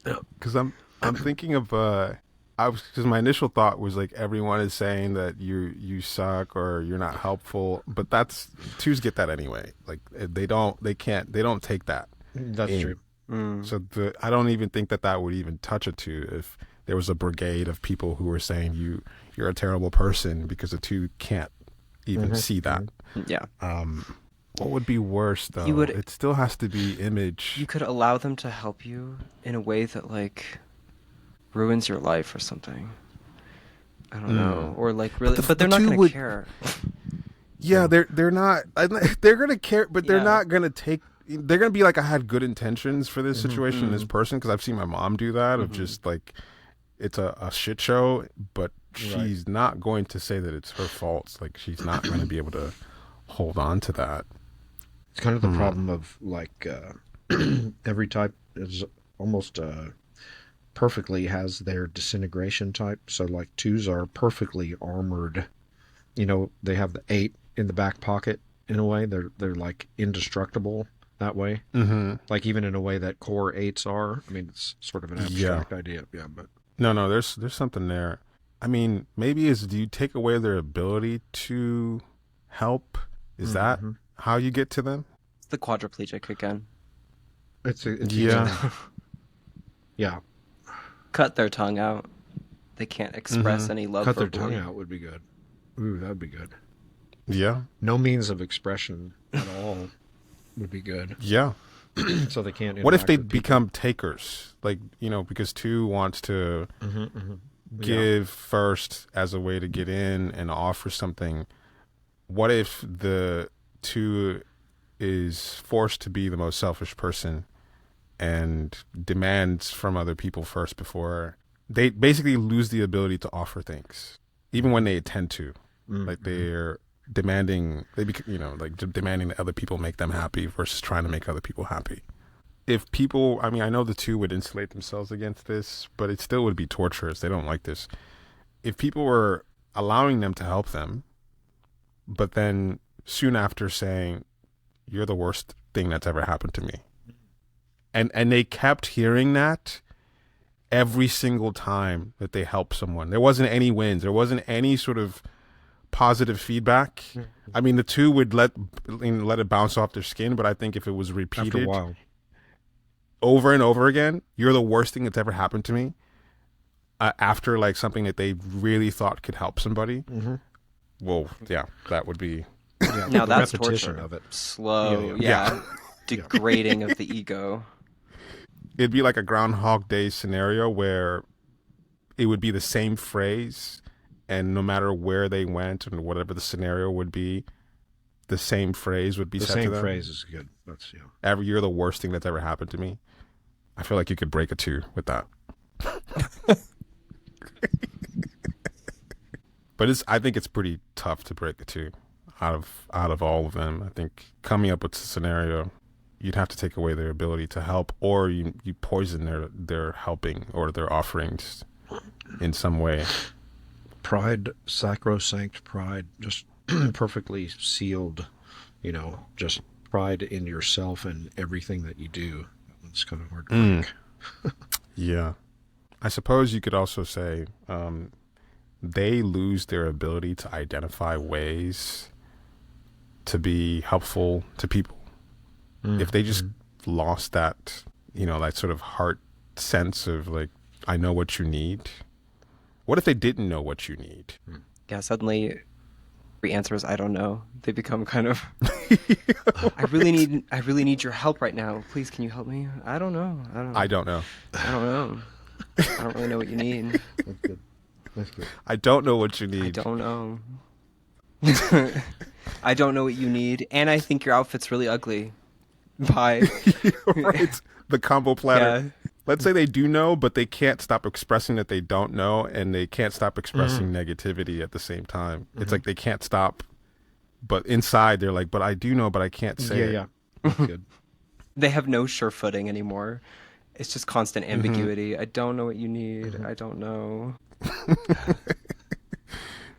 Because I'm thinking of because my initial thought was like everyone is saying that you suck or you're not helpful, but that's twos get that anyway. Like they don't take that. That's true. So I don't even think that would even touch a two if there was a brigade of people who were saying you're a terrible person, because a two can't even see that. Yeah. What would be worse though? It still has to be image. You could allow them to help you in a way that like ruins your life or something. I don't know, or like really, but they're not going to care. Yeah, they're not. They're going to care, but they're not going to take. They're going to be like, I had good intentions for this situation, this person, because I've seen my mom do that. Of just like, it's a shit show, but she's not going to say that it's her fault. Like she's not going to be able to hold on to that. It's kind of the problem of like every type is almost perfectly has their disintegration type. So like twos are perfectly armored. They have the 8 in the back pocket in a way. They're like indestructible that way. Like even in a way that core 8s are. I mean, it's sort of an abstract idea. Yeah, but no, there's something there. I mean, maybe do you take away their ability to help? Is that how you get to them? It's the quadriplegic again. It's yeah. Yeah. Cut their tongue out. They can't express any love. Cut their verbally. tongue out would be good. Ooh, that'd be good. Yeah. No means of expression at all would be good. Yeah. So they can't. What if they interact with people. become takers? Like, because two wants to give first as a way to get in and offer something. What if the two is forced to be the most selfish person and demands from other people first before they basically lose the ability to offer things, even when they intend to? Like they're demanding, demanding that other people make them happy versus trying to make other people happy. If people, I know the two would insulate themselves against this, but it still would be torturous. They don't like this. If people were allowing them to help them, but then soon after saying, "You're the worst thing that's ever happened to me." And they kept hearing that every single time that they helped someone. There wasn't any wins. There wasn't any sort of positive feedback. I mean, the two would let it bounce off their skin, but I think if it was repeated After a while. over and over again, "You're the worst thing that's ever happened to me," after like something that they really thought could help somebody, well, yeah, that would be Now the that's repetition torture. of it. Slow, Yeah. degrading of the ego. it'd be like a Groundhog Day scenario where it would be the same phrase, and no matter where they went and whatever the scenario would be, the same phrase would be The said to same them. phrase is good. That's "You're the worst thing that's ever happened to me." I feel like you could break a two with that. But I think it's pretty tough to break a two out of all of them. I think coming up with a scenario, you'd have to take away their ability to help, or you poison their helping or their offerings in some way. pride, sacrosanct pride, just perfectly sealed, just pride in yourself and everything that you do. It's kind of hard to break. Yeah. I suppose you could also say they lose their ability to identify ways to be helpful to people. If they just lost that, that sort of heart sense of like, "I know what you need." What if they didn't know what you need? Yeah, suddenly every answer is "I don't know." They become kind of I really need your help right now. Please, can you help me? I don't know. I don't know. I don't know. I don't really know what you need. That's good. That's good. I don't know what you need. I don't know. I don't know what you need, and I think your outfit's really ugly. Bye. Right. The combo platter. Yeah. Let's say they do know, but they can't stop expressing that they don't know, and they can't stop expressing negativity at the same time. It's like they can't stop, but inside they're like, "But I do know, but I can't say it." Yeah. That's good. They have no sure footing anymore. It's just constant ambiguity. I don't know what you need. I don't know.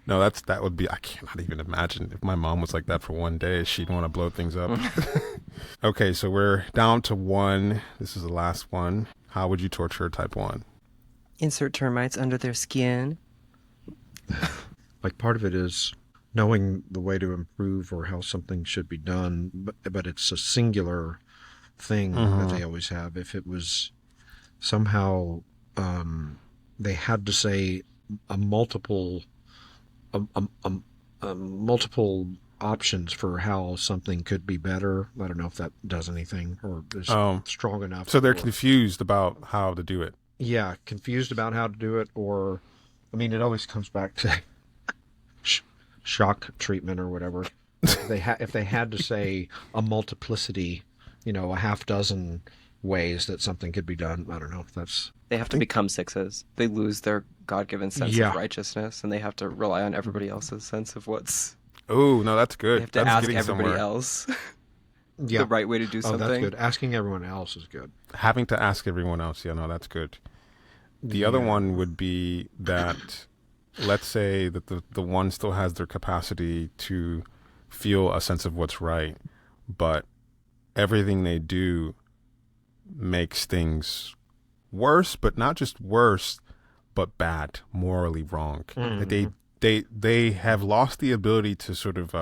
No, that would be, I cannot even imagine if my mom was like that for one day. She'd want to blow things up. Okay, so we're down to one. This is the last one. How would you torture type 1? Insert termites under their skin. Like part of it is knowing the way to improve or how something should be done, but it's a singular thing that they always have. If it was somehow they had to say a multiple options for how something could be better. I don't know if that does anything or is strong enough. So they're confused about how to do it. Yeah, confused about how to do it, or, I mean, it always comes back to shock treatment or whatever. If they had to say a multiplicity, a half dozen ways that something could be done, I don't know if that's... They have to become sixes. They lose their God-given sense of righteousness, and they have to rely on everybody else's sense of what's... Oh, no, that's good. They have to That's ask getting everybody somewhere. else Yeah. the right way to do something. Oh, that's good. Asking everyone else is good. Having to ask everyone else. Yeah, no, that's good. The other one would be that, let's say that the one still has their capacity to feel a sense of what's right, but everything they do makes things worse, but not just worse, but bad, morally wrong. Like they have lost the ability to sort of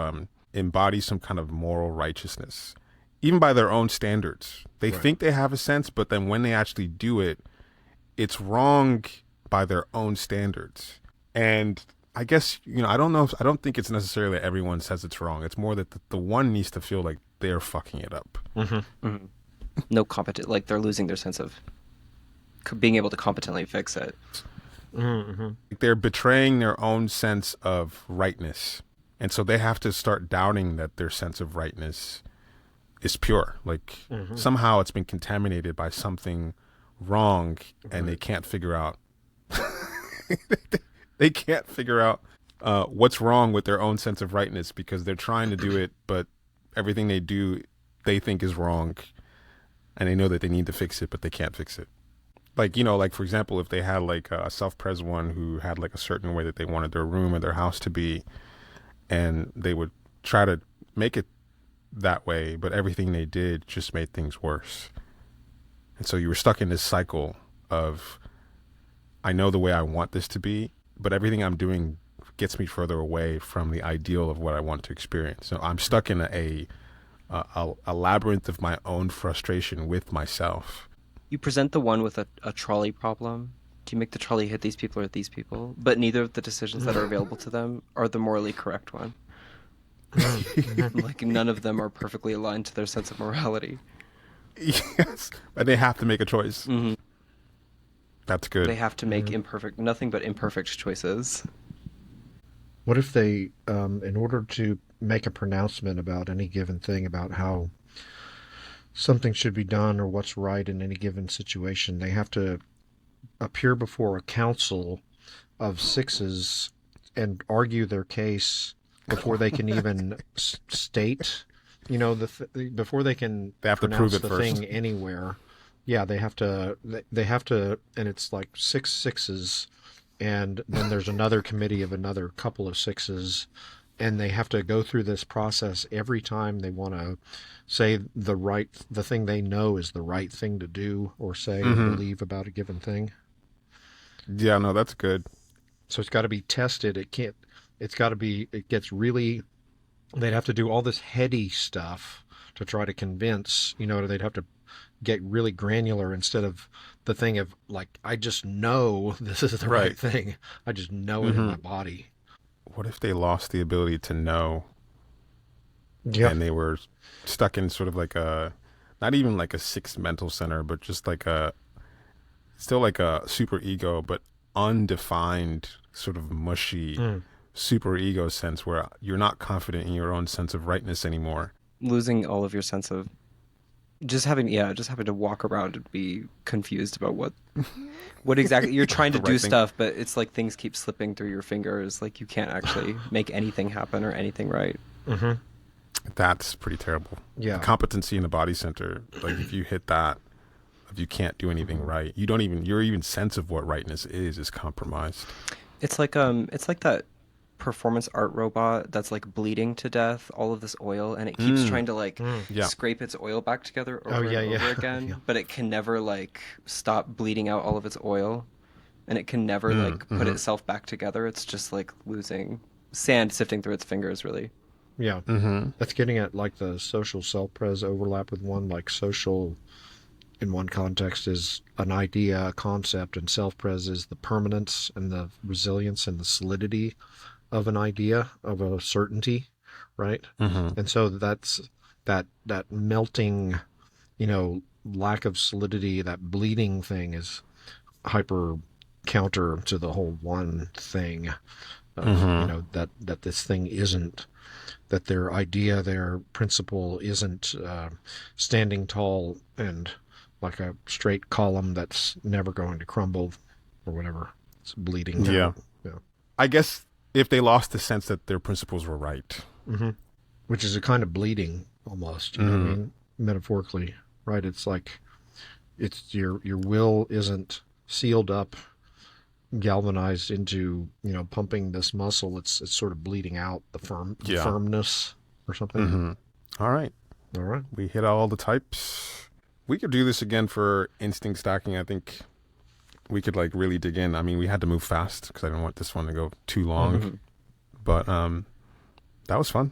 embody some kind of moral righteousness, even by their own standards. They think they have a sense, but then when they actually do it, it's wrong by their own standards. And I guess, I don't think it's necessarily that everyone says it's wrong. It's more that the one needs to feel like they're fucking it up. No competent, like they're losing their sense of being able to competently fix it. Like they're betraying their own sense of rightness. And so they have to start doubting that their sense of rightness is pure. Like somehow it's been contaminated by something wrong, and they can't figure out what's wrong with their own sense of rightness, because they're trying to do it, but everything they do they think is wrong, and they know that they need to fix it, but they can't fix it. Like, like for example, if they had like a self-pres one who had like a certain way that they wanted their room or their house to be, and they would try to make it that way, but everything they did just made things worse. And so you were stuck in this cycle of, I know the way I want this to be, but everything I'm doing gets me further away from the ideal of what I want to experience. So I'm stuck in a labyrinth of my own frustration with myself. You present the one with a trolley problem. Do you make the trolley hit these people or these people? But neither of the decisions that are available to them are the morally correct one. Like, none of them are perfectly aligned to their sense of morality. Yes, but they have to make a choice. Mm-hmm. That's good. They have to make nothing but imperfect choices. What if they, in order to make a pronouncement about any given thing, about how something should be done or what's right in any given situation, they have to appear before a council of sixes and argue their case before they can even state, before they can They have to pronounce prove it the first. thing anywhere. Yeah, they have to, and it's like 6 sixes, and then there's another committee of another couple of sixes, and they have to go through this process every time they want to say the thing they know is the right thing to do or say or believe about a given thing. Yeah, no, that's good. So it's got to be tested. It gets really, they'd have to do all this heady stuff to try to convince, they'd have to get really granular instead of the thing of like, I just know this is the right thing. I just know it in my body. What if they lost the ability to know? Yeah. And they were stuck in sort of like not even like a sixth mental center, but just like still like a super ego, but undefined sort of mushy super ego sense where you're not confident in your own sense of rightness anymore. Losing all of your sense of just having to walk around and be confused about what exactly you're trying to do stuff, but it's like things keep slipping through your fingers. Like you can't actually make anything happen or anything right. Mm-hmm. That's pretty terrible. Yeah. The competency in the body center, like if you hit that, if you can't do anything right, your even sense of what rightness is compromised. It's like that performance art robot that's like bleeding to death, all of this oil, and it keeps trying to scrape its oil back together over and over again, Yeah. but it can never like stop bleeding out all of its oil, and it can never like put itself back together. It's just like losing sand sifting through its fingers, really. Yeah. That's getting at like the social self-pres overlap with one, like social in one context is an idea, a concept, and self-pres is the permanence and the resilience and the solidity of an idea, of a certainty, right? And so that's that melting, lack of solidity, that bleeding thing is hyper counter to the whole one thing. That this thing isn't, that their idea, their principle isn't standing tall and like a straight column that's never going to crumble or whatever. It's bleeding down. Yeah. I guess if they lost the sense that their principles were right. Which is a kind of bleeding almost, you know what I mean? Metaphorically, right? It's like it's your will isn't sealed up, galvanized into, pumping this muscle. It's sort of bleeding out the firmness or something. All right. We hit all the types. We could do this again for instinct stacking. I think we could like really dig in. I mean, we had to move fast because I didn't want this one to go too long. But that was fun.